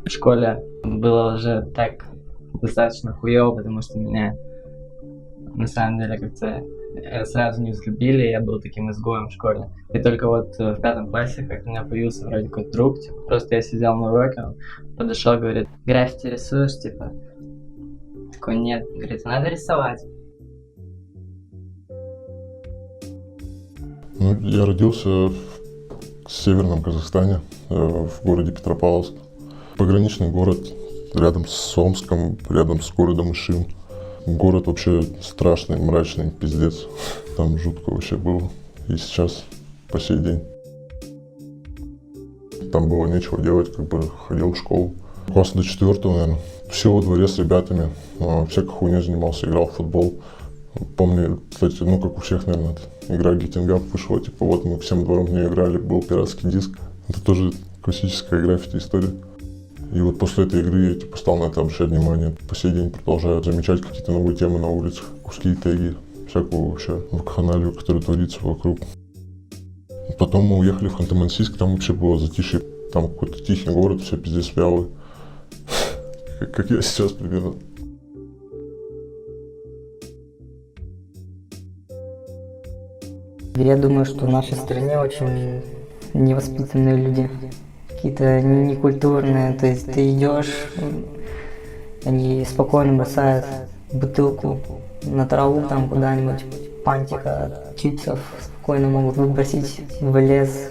В школе было уже так достаточно хуёво, потому что меня на самом деле как-то сразу не взлюбили, я был таким изгоем в школе. И только вот в 5 классе, как у меня появился вроде какой-то друг, типа, просто я сидел на уроке, он подошел, говорит: граффити рисуешь, типа? Такой: нет. Говорит: надо рисовать. Ну, я родился в северном Казахстане, в городе Петропавловск. Пограничный город, рядом с Омском, рядом с городом Ишим. Город вообще страшный, мрачный, пиздец. Там жутко вообще было. И сейчас, по сей день. Там было нечего делать, как бы ходил в школу. Класса до 4-го, наверное. Все во дворе с ребятами. Всякой хуйней занимался, играл в футбол. Помню, кстати, ну как у всех, наверное, игра Getting Up вышла, типа вот мы всем двором в нее играли, был пиратский диск. Это тоже классическая граффити история. И вот после этой игры я типа стал на это обращать внимание. По сей день продолжаю замечать какие-то новые темы на улицах, куски, теги, всякую вообще вакханалию, которая творится вокруг. Потом мы уехали в Ханты-Мансийск, там вообще было затишье. Там какой-то тихий город, все пиздец вялый. Как я сейчас примерно. Я думаю, что в нашей стране очень невоспитанные люди, какие-то некультурные, то есть ты идешь, они спокойно бросают бутылку на траву там куда-нибудь, пантика, чипсов спокойно могут выбросить в лес.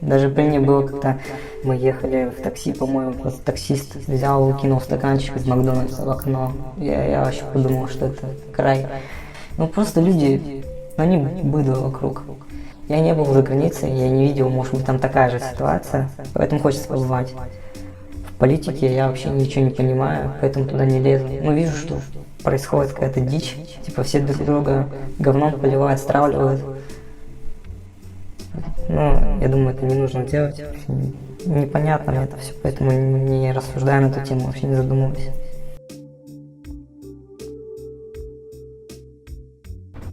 Даже при мне было как-то, мы ехали в такси, по-моему, просто таксист взял и кинул стаканчик из Макдональдса в окно. Я вообще подумал, что это край. Ну просто люди, они быдло вокруг. Я не был за границей, я не видел, может быть, там такая же ситуация, поэтому хочется побывать. В политике я вообще ничего не понимаю, поэтому туда не лезу. Но вижу, что происходит какая-то дичь, типа все друг друга говном поливают, стравливают. Ну, я думаю, это не нужно делать. Непонятно мне это все, поэтому не рассуждаю на эту тему, вообще не задумываюсь.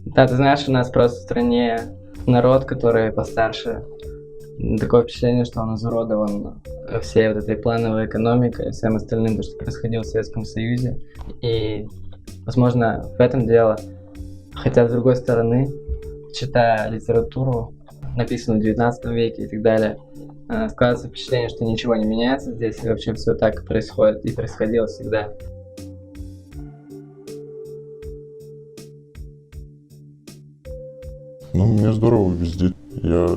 Да, ты знаешь, у нас просто в стране народ, который постарше, такое впечатление, что он изуродован всей вот этой плановой экономикой и всем остальным, то, что происходило в Советском Союзе. И, возможно, в этом дело. Хотя, с другой стороны, читая литературу, написанную в 19 веке и так далее, складывается впечатление, что ничего не меняется здесь, и вообще все так происходит и происходило всегда. Ну, мне здорово везде. Я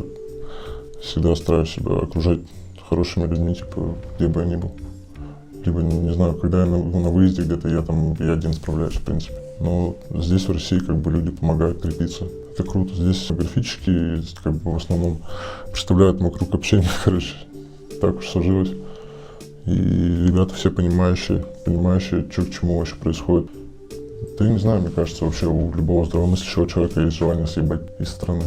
всегда стараюсь себя окружать хорошими людьми, типа, где бы я ни был. Либо, не знаю, когда я на выезде где-то, я один справляюсь, в принципе. Но здесь, в России, как бы люди помогают крепиться. Это круто. Здесь граффитчики, как бы, в основном представляют мой круг общения, короче. Так уж сложилось. И ребята все понимающие, что к чему вообще происходит. Да я не знаю, мне кажется, вообще у любого здравомыслящего человека есть желание съебать из страны.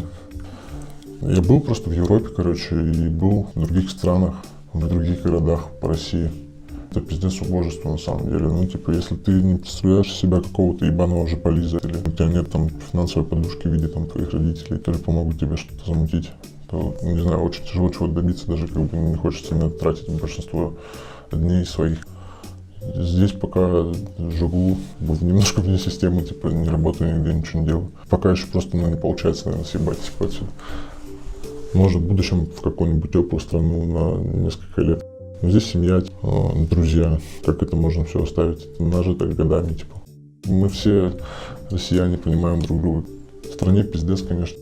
Я был просто в Европе, короче, и был в других странах, в других городах по России. Это пиздец убожество на самом деле. Ну, типа, если ты не представляешь себя какого-то ебаного жополиза, или у тебя нет там финансовой подушки в виде там твоих родителей, которые помогут тебе что-то замутить, то, не знаю, очень тяжело чего-то добиться, даже как бы не хочется именно тратить большинство дней своих. Здесь пока живу немножко вне системы, типа не работаю нигде, ничего не делаю. Пока еще просто не получается, наверное, съебать типа отсюда. Может, в будущем в какую-нибудь теплую страну на несколько лет. Но здесь семья, друзья, как это можно все оставить, нажито годами, типа. Мы все, россияне, понимаем друг друга. В стране пиздец, конечно.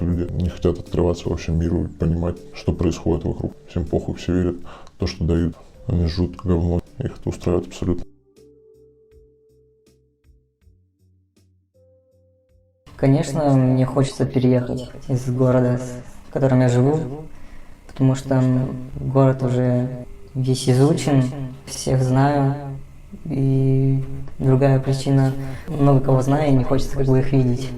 Люди не хотят открываться вообще миру и понимать, что происходит вокруг. Всем похуй, все верят в то, что дают. Они жрут говно, их это устраивает абсолютно. Конечно, мне хочется переехать из города, в котором я живу, потому что город уже весь изучен, всех знаю, и другая причина, много кого знаю, и не хочется как бы их видеть.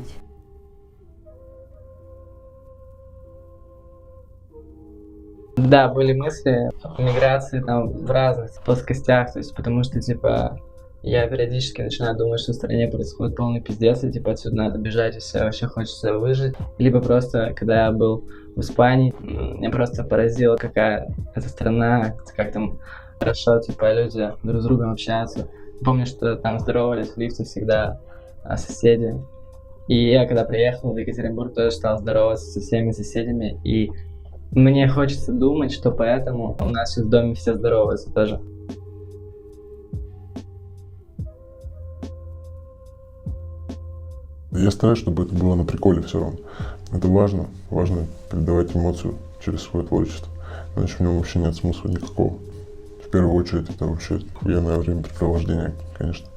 Да, были мысли о миграции там в разных плоскостях, то есть потому что, типа, Я периодически начинаю думать, что в стране происходит полный пиздец, и типа отсюда надо бежать, если вообще хочется выжить. Либо просто, когда я был в Испании, меня просто поразило, какая эта страна, как там хорошо, типа, люди друг с другом общаются. Помню, что там здоровались в лифте всегда соседи. И я, когда приехал в Екатеринбург, тоже стал здороваться со всеми соседями. И мне хочется думать, что поэтому у нас сейчас в доме все здороваются тоже. Я стараюсь, чтобы это было на приколе все равно. Это важно. Важно передавать эмоцию через свое творчество. Иначе в нем вообще нет смысла никакого. В первую очередь, это вообще охуенное времяпрепровождение, конечно.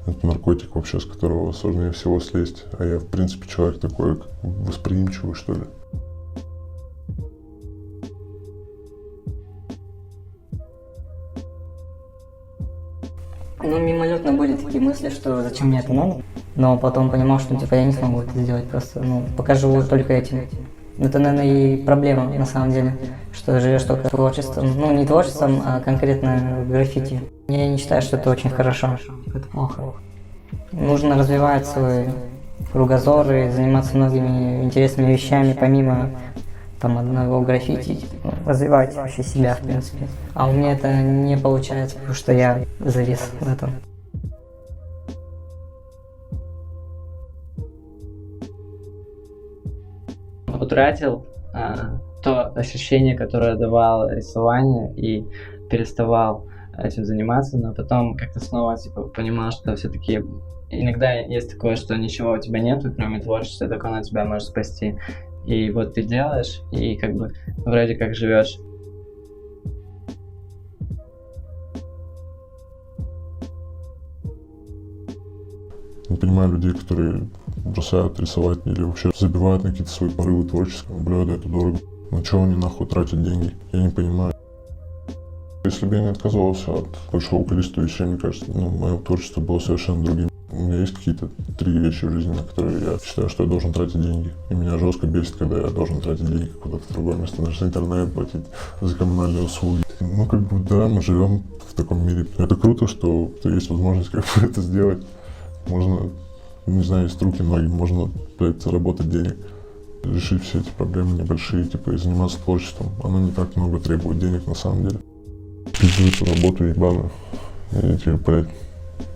Это наркотик вообще, с которого сложнее всего слезть. А я, в принципе, человек такой восприимчивый, что ли. Ну, мимолетно были такие мысли, что зачем мне это надо. Но потом понимал, что типа я не смогу это сделать просто. Ну, пока живу только этим. Это, наверное, и проблема на самом деле, что живешь только творчеством. Ну, не творчеством, а конкретно граффити. Я не считаю, что это очень хорошо. Это плохо. Нужно развивать свой кругозор и заниматься многими интересными вещами, помимо там одного граффити, типа, развивать вообще себя, в принципе. А у меня это не получается, потому что я завис в этом. Утратил то ощущение, которое давало рисование, и переставал этим заниматься, но потом как-то снова типа понимал, что все-таки иногда есть такое, что ничего у тебя нету, кроме творчества, только оно тебя может спасти. И вот ты делаешь, и как бы вроде как живешь. Не понимаю людей, которые бросают рисовать или вообще забивают на какие-то свои порывы творческие. Бля, да это дорого. На чего они нахуй тратят деньги? Я не понимаю. Если бы я не отказывался от большого количества вещей, мне кажется, мое творчество было совершенно другим. У меня есть какие-то 3 вещи в жизни, на которые я считаю, что я должен тратить деньги. И меня жестко бесит, когда я должен тратить деньги куда-то в другое место, даже за интернет платить, за коммунальные услуги. Ну, как бы, да, мы живем в таком мире. Это круто, что есть возможность как бы это сделать. Можно, не знаю, есть руки многим, можно, блядь, заработать денег, решить все эти проблемы небольшие, типа, и заниматься творчеством. Оно не так много требует денег на самом деле. Пиздую эту работу ебаную. И этих, блядь,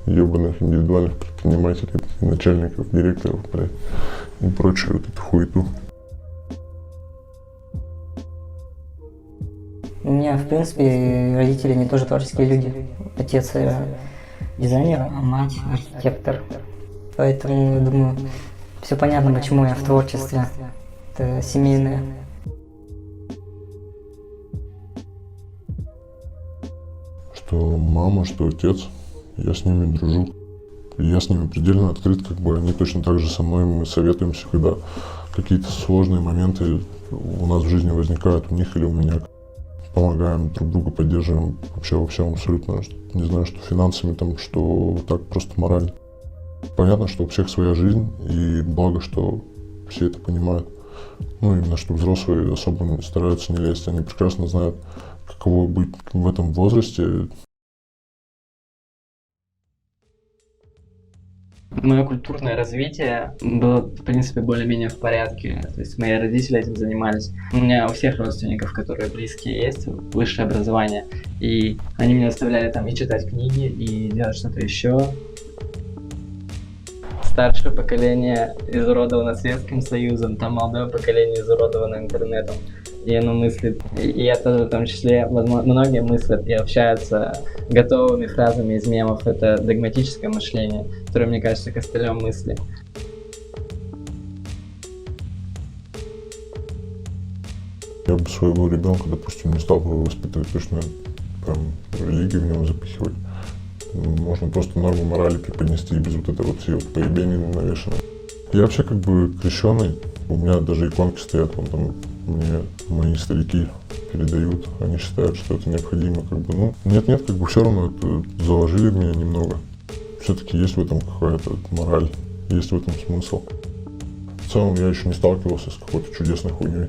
ебаных индивидуальных предпринимателей, начальников, директоров, блядь, и прочую вот эту хуету. У меня, в принципе, родители, они тоже творческие люди. Отец дизайнер, а мать архитектор. Поэтому, я думаю, все понятно, почему я в творчестве. Это семейное. Что мама, что отец, я с ними дружу. Я с ними предельно открыт, как бы они точно так же со мной, мы советуемся, когда какие-то сложные моменты у нас в жизни возникают, у них или у меня. Помогаем друг друга, поддерживаем вообще во всем абсолютно. Не знаю, что финансами, там, что так просто морально. Понятно, что у всех своя жизнь, и благо, что все это понимают. Ну, именно, что взрослые особо стараются не лезть. Они прекрасно знают, каково быть в этом возрасте. Мое культурное развитие было, в принципе, более-менее в порядке. То есть мои родители этим занимались. У меня у всех родственников, которые близкие, есть высшее образование. И они меня заставляли там и читать книги, и делать что-то еще. Старшее поколение изуродовано Советским Союзом, там молодое поколение изуродовано интернетом. И оно мыслит, и я тоже в том числе, многие мыслят и общаются готовыми фразами из мемов. Это догматическое мышление, которое, мне кажется, костылем мысли. Я бы своего ребенка, допустим, не стал бы воспитывать точно прям религию в него запихивать. Можно просто норму морали преподнести без вот этой вот всей вот поебения навешенной. Я вообще как бы крещеный, у меня даже иконки стоят, вон там мне мои старики передают, они считают, что это необходимо, как бы, ну, нет-нет, как бы все равно это заложили в меня немного. Все-таки есть в этом какая-то мораль, есть в этом смысл. В целом я еще не сталкивался с какой-то чудесной хуйней.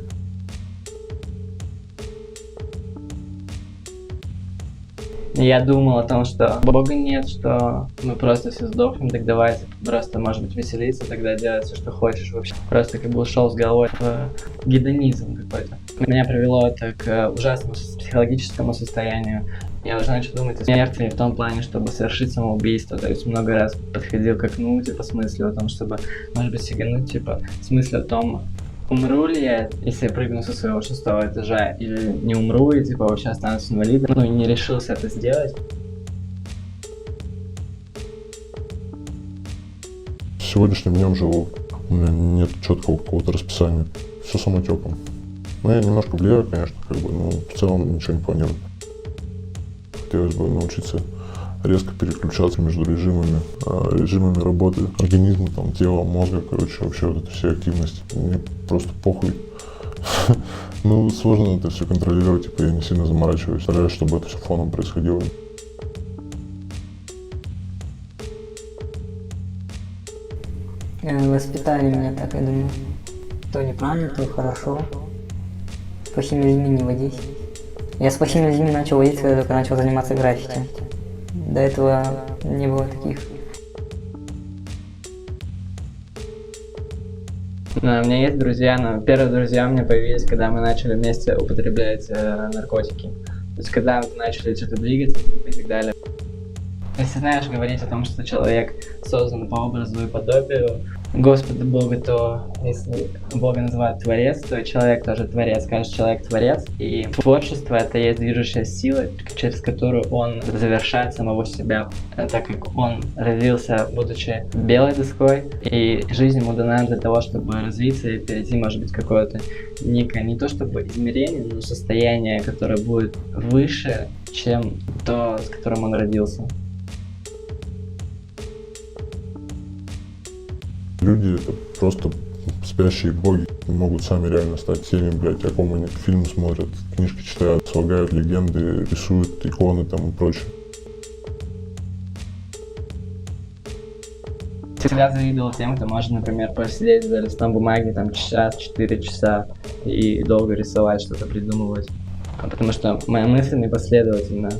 И я думал о том, что Бога нет, что мы просто все сдохнем, так давайте просто, может быть, веселиться, тогда делать все, что хочешь вообще. Просто как бы ушел с головой в гедонизм какой-то. Меня привело это к ужасному психологическому состоянию. Я уже начал думать о смерти в том плане, чтобы совершить самоубийство. То есть много раз подходил к окну, типа, с мыслью о том, чтобы, может быть, сигануть, типа, с мыслью о том, умру ли я, если я прыгну со своего 6-го этажа, или не умру и, типа, вообще останусь инвалидом. Ну, и не решился это сделать. Сегодняшним днем живу. У меня нет четкого какого-то расписания. Все самотеком. Но я немножко влияю, конечно, как бы, но в целом ничего не планирую. Хотелось бы научиться резко переключаться между режимами работы организма, там, тела, мозга, короче, вообще вот это все активности. Мне просто похуй. Ну, сложно это все контролировать, типа я не сильно заморачиваюсь. Стараюсь, чтобы это все фоном происходило. Воспитали меня так, я думаю. То неправильно, то хорошо. С плохими людьми не водись. Я с плохими людьми начал водиться, когда только начал заниматься граффити. До этого не было таких. У меня есть друзья, но первые друзья у меня появились, когда мы начали вместе употреблять наркотики. То есть когда мы начали что-то двигаться и так далее. Если знаешь говорить о том, что человек создан по образу и подобию Господа Бога, то если Бога называют Творец, то человек тоже Творец, каждый человек Творец. И творчество — это есть движущая сила, через которую он завершает самого себя, так как он родился, будучи белой доской, и жизнь ему дана для того, чтобы развиться и перейти, может быть, какое-то некое, не то чтобы измерение, но состояние, которое будет выше, чем то, с которым он родился. Люди — это просто спящие боги, могут сами реально стать теми, блядь, о ком они фильмы смотрят, книжки читают, слагают легенды, рисуют иконы там и прочее. Всегда завидовал тем, кто может, например, посидеть за листом бумаги там час, 4 часа и долго рисовать, что-то придумывать. Потому что моя мысль непоследовательна.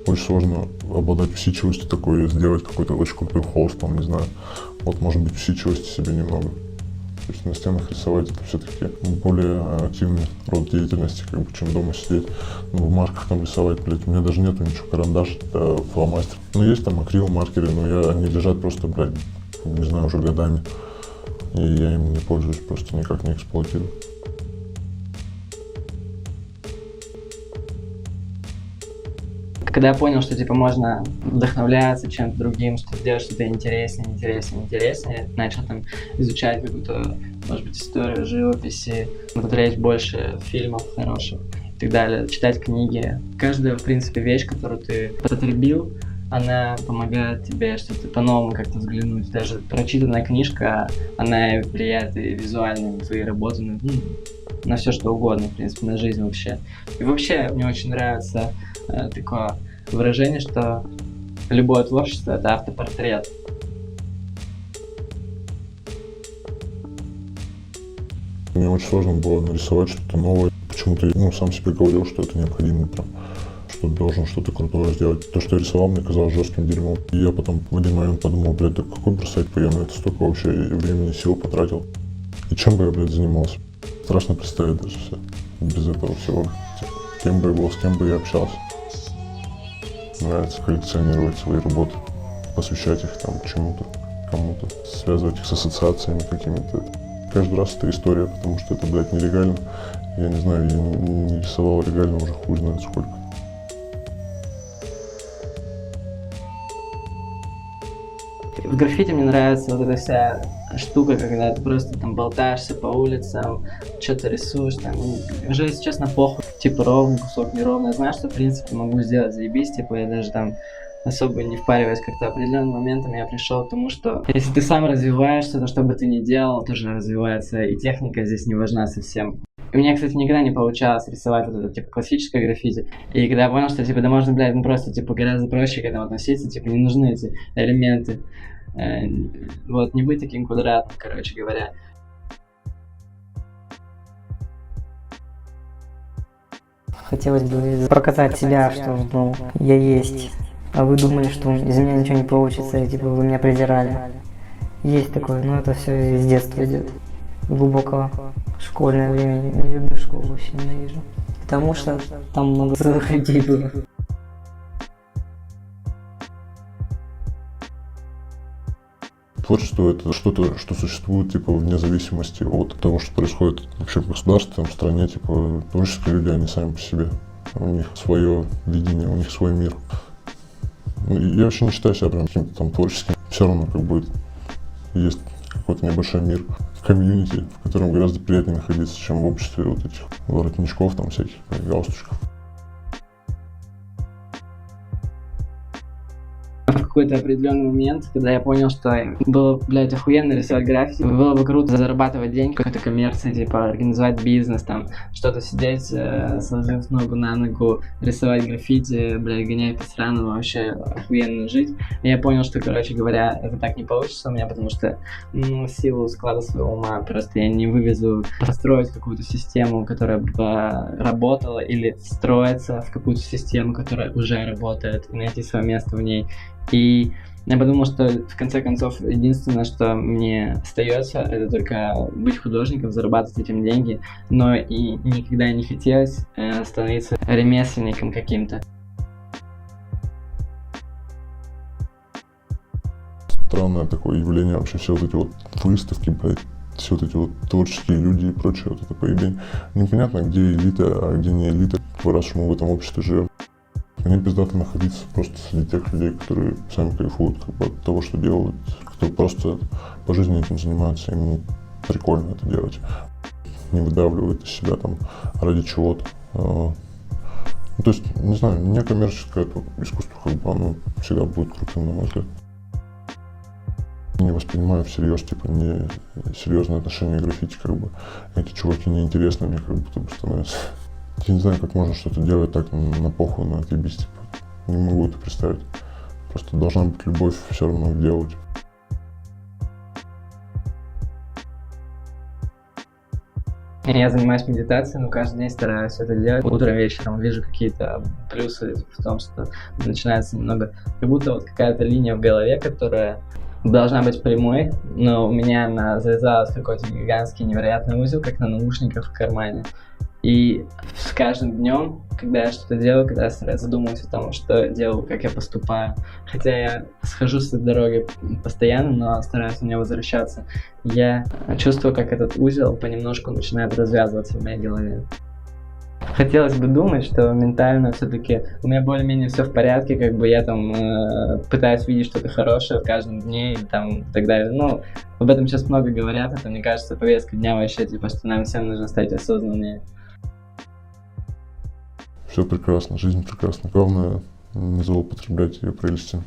Очень сложно обладать усидчивостью такой, сделать какой-то очень крутой холст, там, не знаю. Вот, может быть, усидчивости себе немного. То есть на стенах рисовать — это все-таки более активный род деятельности, как бы, чем дома сидеть, на бумажках там рисовать, блядь. У меня даже нету ничего, карандаш, это фломастер. Ну, есть там акрил, маркеры, но они лежат просто, блядь, не знаю, уже годами. И я им не пользуюсь, просто никак не эксплуатирую. Когда я понял, что типа можно вдохновляться чем-то другим, что делать что-то интереснее, начал там изучать какую-то, может быть, историю живописи, смотреть больше фильмов хороших и так далее, читать книги. Каждая, в принципе, вещь, которую ты потребил, она помогает тебе что-то по-новому как-то взглянуть. Даже прочитанная книжка, она влияет и визуально на твои работы, на все что угодно, в принципе, на жизнь вообще. И вообще мне очень нравится такое выражение, что любое творчество — это автопортрет. Мне очень сложно было нарисовать что-то новое. Почему-то сам себе говорил, что это необходимо, прям, что должен что-то крутое сделать. То, что я рисовал, мне казалось жестким дерьмом. И я потом в один момент подумал, блядь, да какой бросать по, я на это столько вообще времени, сил потратил. И чем бы я, блядь, занимался? Страшно представить даже все без этого всего. Кем бы я был, с кем бы я общался. Нравится коллекционировать свои работы, посвящать их там чему-то, кому-то, связывать их с ассоциациями какими-то. Каждый раз это история, потому что это, блядь, нелегально. Я не знаю, я не рисовал легально уже хуй знает сколько. В граффити мне нравится вот эта вся штука, когда ты просто там болтаешься по улицам, что-то рисуешь, там, уже, если честно, похуй, типа ровный кусок, неровный, знаешь, что, в принципе, могу сделать, заебись, типа, я даже там особо не впариваясь, как-то определенным моментом я пришел к тому, что если ты сам развиваешься, то что бы ты ни делал, тоже развивается, и техника здесь не важна совсем. И у меня, кстати, никогда не получалось рисовать вот это, типа, классическое граффити. И когда я понял, что, типа, да можно, блядь, просто, типа, гораздо проще к этому относиться, типа, не нужны эти элементы. Вот, не быть таким квадратным, короче говоря. Хотелось бы показать себя, что, ну, я есть. А вы думали, что из меня ничего не получится, и типа вы меня презирали. Есть такое, но это все из детства идет. Глубокого школьное время. Не люблю школу, вообще ненавижу. Потому что там много злых людей было. Творчество — это что-то, что существует, типа, вне зависимости от того, что происходит вообще в государстве, там, в стране, типа, творческие люди, они сами по себе. У них свое видение, у них свой мир. Ну, я вообще не считаю себя прям каким-то там творческим. Все равно, как бы, есть какой-то небольшой мир, комьюнити, в котором гораздо приятнее находиться, чем в обществе вот этих воротничков, там, всяких галстучков. В какой-то определенный момент, когда я понял, что было, блядь, охуенно рисовать граффити, было бы круто зарабатывать деньги, какой-то коммерции, типа организовать бизнес, там, что-то сидеть, сложив ногу на ногу, рисовать граффити, блядь, гонять по странам, вообще охуенно жить. И я понял, что, короче говоря, это так не получится у меня, потому что, ну, в силу склада своего ума просто я не вывезу построить какую-то систему, которая бы работала, или встроиться в какую-то систему, которая уже работает, и найти свое место в ней. И я подумал, что в конце концов единственное, что мне остается, это только быть художником, зарабатывать этим деньги, но и никогда не хотелось становиться ремесленником каким-то. Странное такое явление вообще, все вот эти вот выставки, блядь, все вот эти вот творческие люди и прочее, вот это поебень. Непонятно, где элита, а где не элита, раз мы в этом обществе живем. Мне пиздато находиться просто среди тех людей, которые сами кайфуют как бы, от того, что делают, кто просто по жизни этим занимается, им прикольно это делать, не выдавливают из себя там ради чего-то. Ну, то есть, не знаю, некоммерческое это искусство, как бы, оно всегда будет крутым, на мой взгляд. Не воспринимаю всерьез, типа, не серьезное отношение к граффити, как бы, эти чуваки неинтересны мне как будто бы становятся. Я не знаю, как можно что-то делать так на похуй, на отъебись, типа. Не могу это представить. Просто должна быть любовь все равно к делу. Типа. Я занимаюсь медитацией, но каждый день стараюсь это делать. Утром, вечером вижу какие-то плюсы в том, что начинается немного, как будто вот какая-то линия в голове, которая должна быть прямой, но у меня она завязалась какой-то гигантский невероятный узел, как на наушниках в кармане. И с каждым днем, когда я что-то делаю, когда я задумываюсь о том, что я делаю, как я поступаю, хотя я схожу с этой дороги постоянно, но стараюсь на нее возвращаться, я чувствую, как этот узел понемножку начинает развязываться в моей голове. Хотелось бы думать, что ментально все-таки у меня более-менее все в порядке, как бы я там пытаюсь видеть что-то хорошее в каждом дне и там и так далее. Ну, об этом сейчас много говорят, это, мне кажется, повестка дня вообще, типа, что нам всем нужно стать осознаннее. Все прекрасно, жизнь прекрасна. Главное, не злоупотреблять ее прелестями.